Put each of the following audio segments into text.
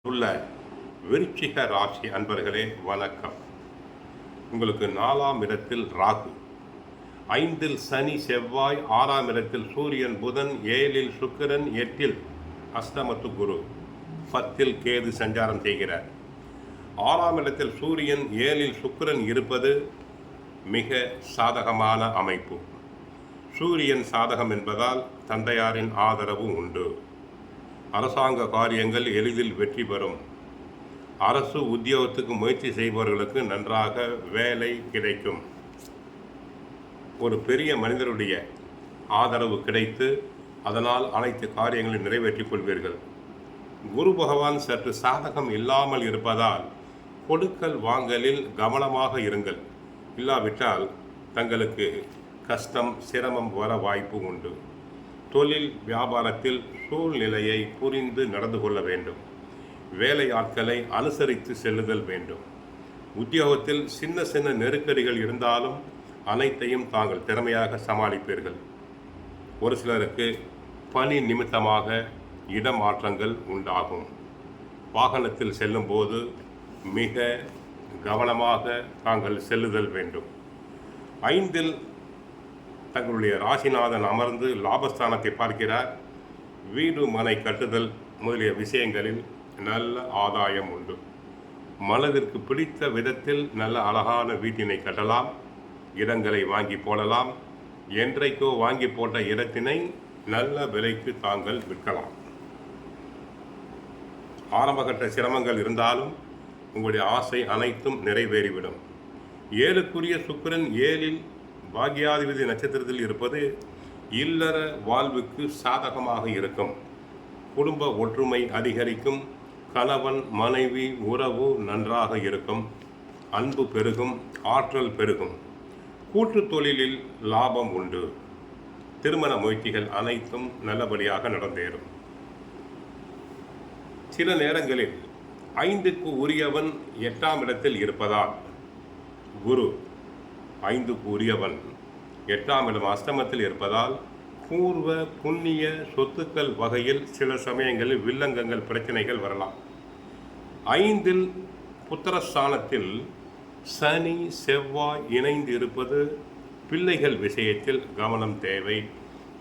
உள்ள விருச்சிக ராசி அன்பர்களே வணக்கம். உங்களுக்கு 4ஆம் இடத்தில் ராகு, 5இல் சனி செவ்வாய், 6ஆம் இடத்தில் சூரியன் புதன், 7இல் சுக்கிரன், 8இல் அஷ்டமத்து குரு, 10இல் கேது சஞ்சாரம் செய்கிறார். 6ஆம் இடத்தில் சூரியன், 7இல் சுக்கிரன் இருப்பது மிக சாதகமான அமைப்பு. சூரியன் சாதகம் என்பதால் தந்தையாரின் ஆதரவு உண்டு. அரசாங்க காரியங்கள் எளிதில் வெற்றி பெறும். அரசு உத்தியோகத்துக்கு முயற்சி செய்பவர்களுக்கு நன்றாக வேலை கிடைக்கும். ஒரு பெரிய மனிதருடைய ஆதரவு கிடைத்து அதனால் அனைத்து காரியங்களையும் நிறைவேற்றிக் கொள்வீர்கள். குரு பகவான் சற்று சாதகம் இல்லாமல் இருப்பதால் கொடுக்கல் வாங்கலில் கவனமாக இருங்கள். இல்லாவிட்டால் தங்களுக்கு கஷ்டம் சிரமம் வர வாய்ப்பு உண்டு. தொழில் வியாபாரத்தில் சூழ்நிலையை புரிந்து நடந்து கொள்ள வேண்டும். வேலை ஆட்களை அனுசரித்து செல்லுதல் வேண்டும். உத்தியோகத்தில் சின்ன சின்ன நெருக்கடிகள் இருந்தாலும் அனைத்தையும் தாங்கள் திறமையாக சமாளிப்பீர்கள். ஒரு சிலருக்கு பணி நிமித்தமாக இடமாற்றங்கள் உண்டாகும். வாகனத்தில் செல்லும்போது மிக கவனமாக தாங்கள் செல்லுதல் வேண்டும். 5இல் தங்களுடைய ராசிநாதன் அமர்ந்து லாபஸ்தானத்தை பார்க்கிறார். வீடு மனை கட்டுதல் முதலிய விஷயங்களில் நல்ல ஆதாயம் உண்டு. மனதிற்கு பிடித்த விதத்தில் நல்ல அழகான வீட்டினை கட்டலாம். இடங்களை வாங்கி போடலாம். என்றைக்கோ வாங்கி போட்ட இடத்தினை நல்ல விலைக்கு தாங்கள் விற்கலாம். ஆரம்பகட்ட சிரமங்கள் இருந்தாலும் உங்களுடைய ஆசை அனைத்தும் நிறைவேறிவிடும். 7க்குரிய சுக்கிரன் 7இல் பாக்யாதிபதி நட்சத்திரத்தில் இருப்பது இல்லற வாழ்வுக்கு சாதகமாக இருக்கும். குடும்ப ஒற்றுமை அதிகரிக்கும். கணவன் மனைவி உறவு நன்றாக இருக்கும். அன்பு பெருகும். ஆற்றல் பெருகும். கூட்டு தொழிலில் லாபம் உண்டு. திருமண முயற்சிகள் அனைத்தும் நல்லபடியாக நடந்தேறும். சில நேரங்களில் 5க்கு உரியவன் 8ஆம் இடத்தில் இருப்பதால் குரு 5க்கு உரியவன் 8ஆம் இடம் அஷ்டமத்தில் இருப்பதால் பூர்வ புண்ணிய சொத்துக்கள் வகையில் சில சமயங்களில் வில்லங்கங்கள் பிரச்சனைகள் வரலாம். 5இல் புத்திரஸ்தானத்தில் சனி செவ்வாய் இணைந்து இருப்பது பிள்ளைகள் விஷயத்தில் கவனம் தேவை.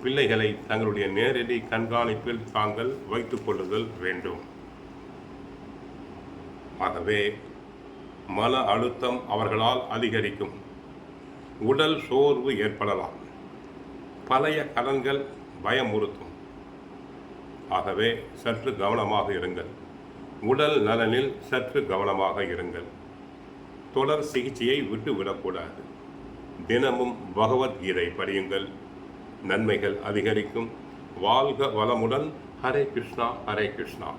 பிள்ளைகளை தங்களுடைய நேரடி கண்காணிப்பில் தாங்கள் வைத்துக் கொள்ளுதல் வேண்டும். ஆகவே மன அழுத்தம் அவர்களால் அதிகரிக்கும். உடல் சோர்வு ஏற்படலாம். பழைய கடன்கள் பயமுறுத்தும். ஆகவே சற்று கவனமாக இருங்கள். உடல் நலனில் சற்று கவனமாக இருங்கள். தொடர் சிகிச்சையை விட்டுவிடக்கூடாது. தினமும் பகவத்கீதை படியுங்கள். நன்மைகள் அதிகரிக்கும். வாழ்க வளமுடன். ஹரே கிருஷ்ணா, ஹரே கிருஷ்ணா.